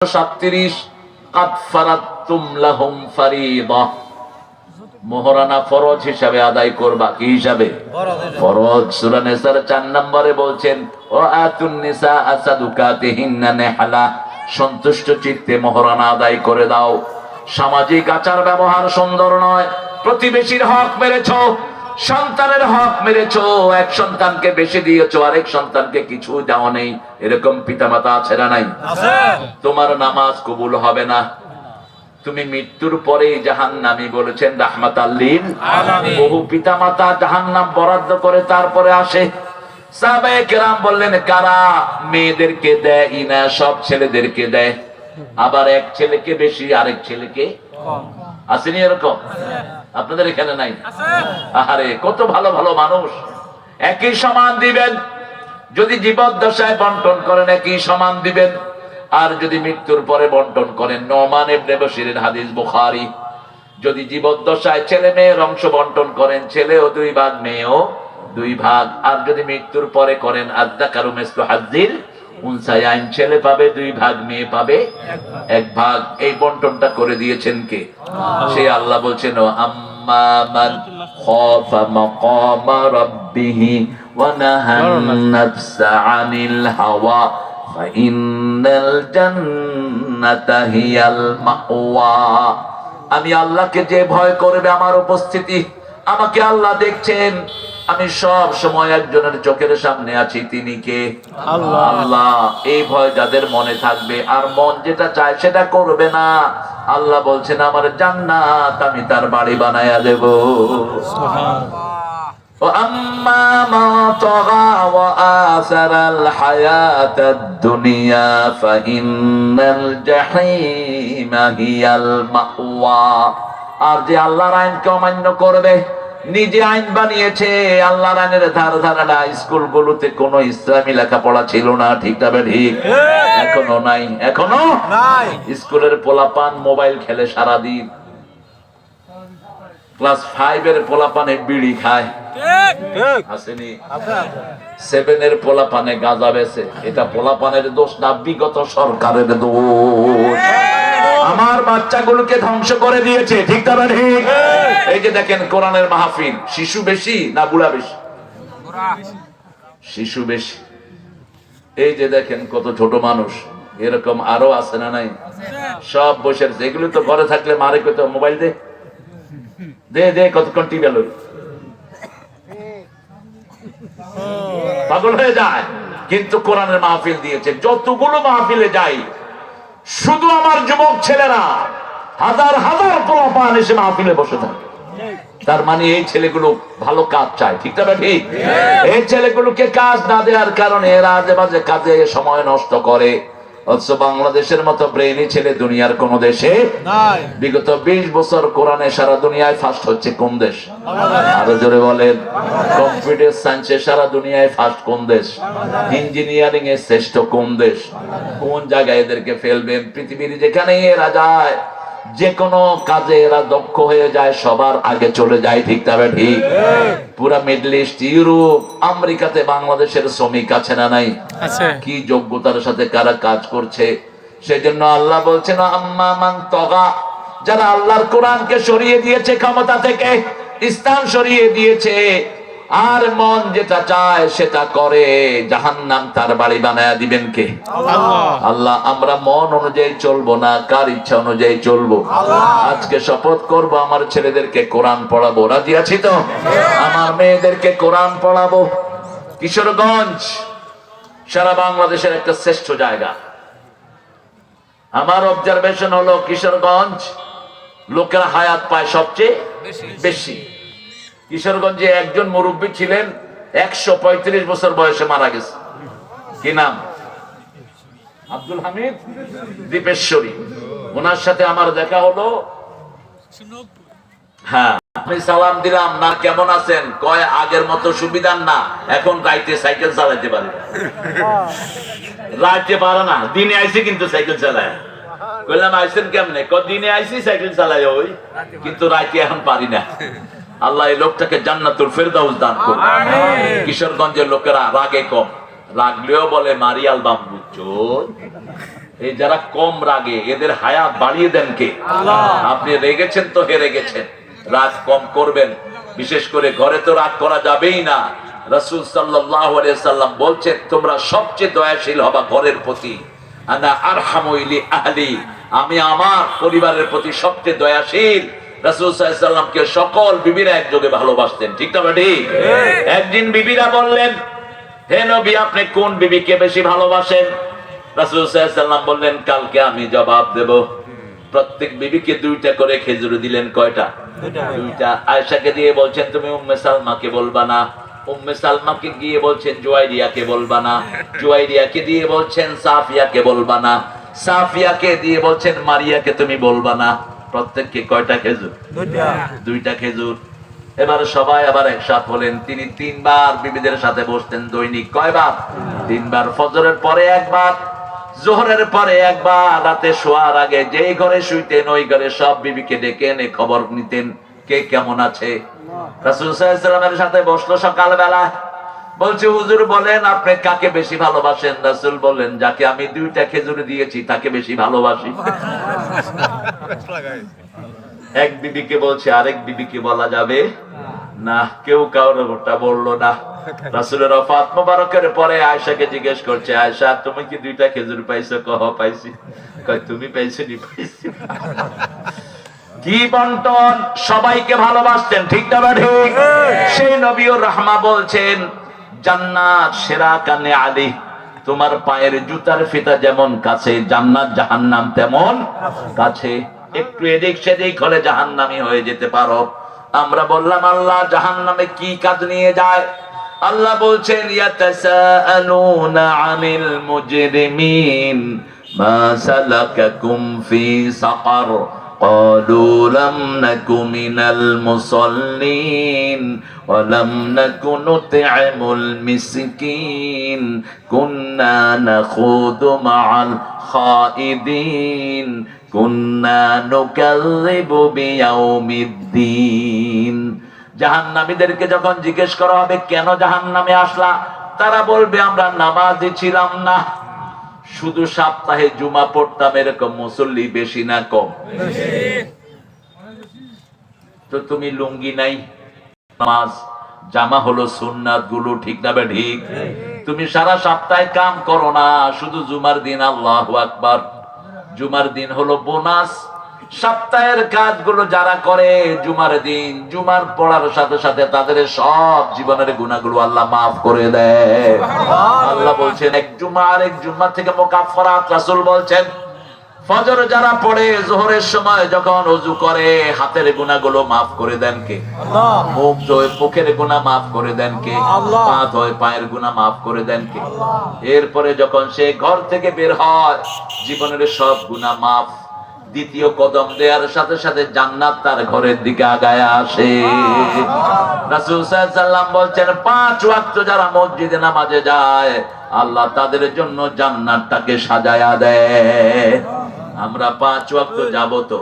37 কাদ ফারাতুম লাহুম ফারিদা, মোহরানা ফরজ হিসাবে আদায় করবা। কি হিসাবে? ফরজ। সূরা নিসার 4 নম্বরে বলছেন ও আতুন নিসা আসাদুকাতিহিন্না নিহলা, সন্তুষ্ট চিত্তে মোহরানা আদায় করে দাও। সামাজিক আচার ব্যবহার সুন্দর নয়, প্রতিবেশীর হক মেরেছো, সন্তানের হক মেরেছো, এক সন্তানকে বেশি দিয়েছো, আরেক সন্তানকে কিছু দাও নেই, এরকম পিতামাতা আছে না নাই? তোমার নামাজ কবুল হবে না, তুমি মৃত্যুর পরে জাহান্নামী বলেছেন রাহমাতাল লিল আলামিন। বহু পিতামাতা জাহান্নাম বরাদ্দ করে তারপরে আসে। সাহাবায়ে কেরাম বললেন কারা? মেয়েদেরকে দেয় না, সব ছেলেদেরকে দেয়, আবার এক ছেলেকে বেশি আরেক ছেলেকে কম। আসেনি এরকম? আপনাদের এখানে নাই? আরে কত ভালো ভালো মানুষ, একই সমান দিবেন। যদি জীবদ্দশায় বন্টন করেন একই সমান দিবেন, আর যদি মৃত্যুর পরে বন্টন করেন, নোমান ইবনে বশিরের হাদিস, বুখারী, যদি জীবদ্দশায় ছেলে মেয়ের অংশ বন্টন করেন, ছেলেও 2 ভাগ মেয়েও 2 ভাগ, আর যদি মৃত্যুর পরে করেন আযযাকারু মিসলু হাজ্জিল উনসায়াইন, ছেলে পাবে 2 ভাগ, মেয়ে পাবে 1 ভাগ। এই বন্টনটা করে দিয়েছেন কে? সেই আল্লাহ বলছেন আম্মা মান খাফা মাকামা রাব্বিহি ওয়া নাহান নাফসা আনিল হাওয়া ফাইন্নাল জান্নাতা হিয়াল মাওয়া। আমি আল্লাহকে যে ভয় করবে, আমার উপস্থিতি, আমাকে আল্লাহ দেখছেন, আমি সব সময় একজনের চোখের সামনে আছি, তিনি কে? আল্লাহ। আল্লাহ। এই ভয় যাদের মনে থাকবে, আর মন যেটা চায় সেটা করবে না, আল্লাহ বলছেন আমার জান্নাত আমি তার বাড়ি বানায়া দেব। وأما من طغى وآثر الحياة الدنيا فإن الجحيم هي المأوى। আর যে আল্লাহর আইনকে অমান্য করবে, নিজে আইন বানিয়েছে, আল্লাহর আইনের ধারা স্কুলগুলোতে কোনো ইসলামী লেখাপড়া ছিল না, ঠিক না ঠিক? এখনো নাই, এখনো নাই। স্কুলের পোলাপান মোবাইল খেলে সারাদিন, ক্লাস 5 এর পোলাপানে বিড়ি খায়, আসেনি? 7 এর পোলাপানে গাঁজা বেচে। এটা পোলাপানের দোষ না, বিগত সরকারের দোষ। আমার বাচ্চাগুলোকে ধ্বংস করে দিয়েছে, ঠিক না ঠিক? এই যে দেখেন কোরআনের মাহফিল, শিশু বেশি না বুড়া বেশি? শিশু বেশি। এই যে দেখেন কত ছোট মানুষ, এরকম আরো আছে না নাই? সব বসে, এগুলো তো ঘরে থাকলে মারে কত মোবাইল দে দে দে, কতক্ষণ টিভি লই, পাগল হয়ে যায়। কিন্তু কোরআনের মাহফিল দিয়েছে, যতগুলো মাহফিলে যাই শুধু আমার যুবক ছেলেরা, হাজার হাজার পোলাপান এসে মাহফিলে বসে থাকে। তার মানে এই ছেলেগুলো ভালো কাজ চায়, ঠিক না ঠিক? এই ছেলেগুলোকে কাজ না দেওয়ার কারণে এরা আজে বাজে কাজে সময় নষ্ট করে। অথচ বাংলাদেশের মতো ব্রেইনি ছেলে দুনিয়ার কোন দেশে নাই। বিগত 20 বছর কোরআনে সারা দুনিয়ায় ফার্স্ট হচ্ছে কোন দেশ? আরো জোরে বলেন। কম্পিউটার সায়েন্সে সারা দুনিয়ায় ফার্স্ট কোন দেশ? ইঞ্জিনিয়ারিং এ শ্রেষ্ঠ কোন দেশ? কোন জায়গায় এদেরকে ফেলবেন? পৃথিবীর যেখানে এরা যায়, যে কোনো কাজে এরা দক্ষ হয়ে যায়, সবার আগে চলে যায়, ঠিক না ঠিক? পুরা মিডল ইস্ট, ইউরোপ, আমেরিকাতে বাংলাদেশের শ্রমিক আছে না নাই? কি যোগ্যতার সাথে কারা কাজ করছে। সেজন্য আল্লাহ বলছেন আম্মা মান তগা, যারা আল্লাহর কোরআনকে সরিয়ে দিয়েছে, ক্ষমতা থেকে স্থান সরিয়ে দিয়েছে, আর মন যেটা চায় সেটা করে, জাহান্নাম তার বাড়ি বানায়া দিবেন কে? আল্লাহ। আল্লাহ। আমরা মন অনুযায়ী চলবো না, কার ইচ্ছা অনুযায়ী চলবো। আজকে শপথ করব আমার ছেলেদেরকে কোরআন পড়াবো, রাজি আছি তো? আমার মেয়েদেরকে কোরআন পড়াবো। কিশোরগঞ্জ সারা বাংলাদেশের একটা শ্রেষ্ঠ জায়গা। আমার অবজারভেশন হলো কিশোরগঞ্জ লোকেরা হায়াত পায় সবচেয়ে বেশি। কিশোরগঞ্জে একজন মুরব্বী ছিলেন, 135 বছর বয়সে মারা গেছে। কি নাম? আব্দুল হামিদ দীপেশ্বরী। ওনার সাথে আমার দেখা হলো। হ্যাঁ, আমি সালাম দিলাম, না কেমন আছেন? কয় আগের মতো সুবিধা না, এখন রাইতে সাইকেল চালাতে পারে। রাইতে পারে না, দিনে আইসি কিন্তু সাইকেল চালায়। বললাম আইসেন কেমনে? দিনে আইসি সাইকেল চালায় ওই, কিন্তু রাইতে এখন পারি না। আল্লাহ এই লোকটাকে জান্নাতুল ফেরদাউস দান করুন। কিশোরগঞ্জের লোকেরা রাগে কম, রাগলেও বলে মারিয়াল বাম্বু চোর। এই যারা কম রাগে এদের হায়াত বাড়িয়ে দেন কে? আপনি রেগেছেন তো হেরে গেছেন, রাগ কম করবেন। বিশেষ করে ঘরে তো রাগ করা যাবেই না। রাসূল সাল্লাল্লাহু আলাইহি সাল্লাম বলছেন, তোমরা সবচেয়ে দয়াশীল হবা ঘরের প্রতি। আনা আরহামু ইলি আহলি, আমি আমার পরিবারের প্রতি সবচেয়ে দয়াশীল। রাসূল সাল্লাল্লাহু আলাইহি সাল্লামকে সকল বিবিরা একযোগে ভালোবাসতেন, ঠিক না ঠিক? একদিন বিবিরা বললেন, হে নবী, আপনি কোন বিবিকে বেশি ভালোবাসেন? রাসূল সাল্লাল্লাহু আলাইহি সাল্লাম বললেন, কালকে আমি জবাব দেব। প্রত্যেক বিবিকে 2টা করে খেজুর দিলেন। কয়টা? 2টা। আয়েশাকে দিয়ে বলছেন, তুমি উম্মে সালমাকে বলবা না। উম্মে সালমাকে গিয়ে বলছেন, জুয়াইরিয়াকে বলবা না। জুয়াইরিয়াকে দিয়ে বলছেন, সাফিয়াকে বলবা না। সাফিয়াকে দিয়ে বলছেন, মারিয়াকে তুমি বলবা না। প্রত্যেককে কয়টা খেজুর? 2টা খেজুর। এবার সবাই আবার একসাথ হলেন। তিনি 3বার বিবিদের সাথে বসতেন দৈনিক। কয়বার? 3বার। ফজরের পরে একবার, জোহরের পরে একবার, রাতে শোয়ার আগে যেই ঘরে শুইতেন ওই ঘরে সব বিবিকে ডেকে এনে খবর নিতেন কে কেমন আছে। রাসূল সাল্লাল্লাহু আলাইহি ওয়াসাল্লামের সাথে বসলো সকালবেলা, বলছে, হুজুর বলেন আপনি কাকে বেশি ভালোবাসেন? রাসূল বললেন, যাকে আমি 2টা খেজুর দিয়েছি তাকে বেশি ভালোবাসি। এক বিবিকে বলছে, আরেক বিবিকে বলা যাবে না। কেউ কারোর ওটা বললো না। রাসূলের ওফাত মোবারকের পরে আয়েশাকে জিজ্ঞেস করছে, আয়েশা তুমি কি 2টা খেজুর পাইছো? কহ পাইছি। কয় তুমি পাইছো নি? পাইছি। কি বন্টন, সবাইকে ভালোবাসতেন, ঠিক না ঠিক? সেই নবীর রাহমা বলছেন, জান্নাত সেরা কানে আলী, তোমার পায়ের জুতার ফিতা যেমন কাছে, জান্নাত জাহান্নাম তেমন কাছে। একটু এদিক সেদিক হলে জাহান্নামী হয়ে যেতে পারো। আমরা বললাম, আল্লাহ জাহান্নামে কি কাজ নিয়ে যায়? আল্লাহ বলছেন, ইয়াতাসাআলুনা আনিল মুজরিমিন মা সালাকাকুম ফি সাকার قالوا لم نك من المصلين ولم نك نطعم المسكين كنا نخوض مع الخائضين كنا نكذب بيوم الدين। জাহান্নামীদেরকে যখন জিজ্ঞেস করা হবে কেন জাহান্নামে আসলা, তারা বলবে আমরা নামাজি ছিলাম না, শুধু সপ্তাহে জুমা পড়তাম। এরকম মুসল্লি বেশি না কম? তো তুমি লুঙ্গি নাই, নামাজ জামা হলো সুন্নাত গুলো, ঠিক না ঠিক? তুমি সারা সপ্তাহে কাম করো না, শুধু জুমার দিন আল্লাহু আকবার। জুমার দিন হলো বোনাস। সপ্তাহের কাজগুলো যারা করে জুমার দিন, জুমার পড়ার সাথে সাথে তাদের সব জীবনের গুনাহগুলো আল্লাহ মাফ করে দেয়। আল্লাহ বলছেন, এক জুমা আরেক জুমা থেকে মুকাফফারাত। রাসূল বলছেন, ফজর যারা পড়ে যোহরের সময় যখন ওযু করে হাতের গুনাহগুলো মাফ করে দেন কে? আল্লাহ। মুখ ধোয় মুখের গুনাহ মাফ করে দেন কে? আল্লাহ। পা ধোয় পায়ের গুনাহ মাফ করে দেন কে? আল্লাহ। এরপরে যখন সে ঘর থেকে বের হয় জীবনের সব গুনাহ মাফ। দ্বিতীয় কদম দেওয়ার সাথে সাথে জান্নাত তার ঘরের দিকে আগায় আসে। রাসূল সাল্লাল্লাহু আলাইহি ওয়াসাল্লাম বলছেন, 5 ওয়াক্ত যারা মসজিদে নামাজে যায় আল্লাহ তাদের জন্য জান্নাতটাকে সাজায়া দেয়। আমরা 5 ওয়াক্ত যাব তো?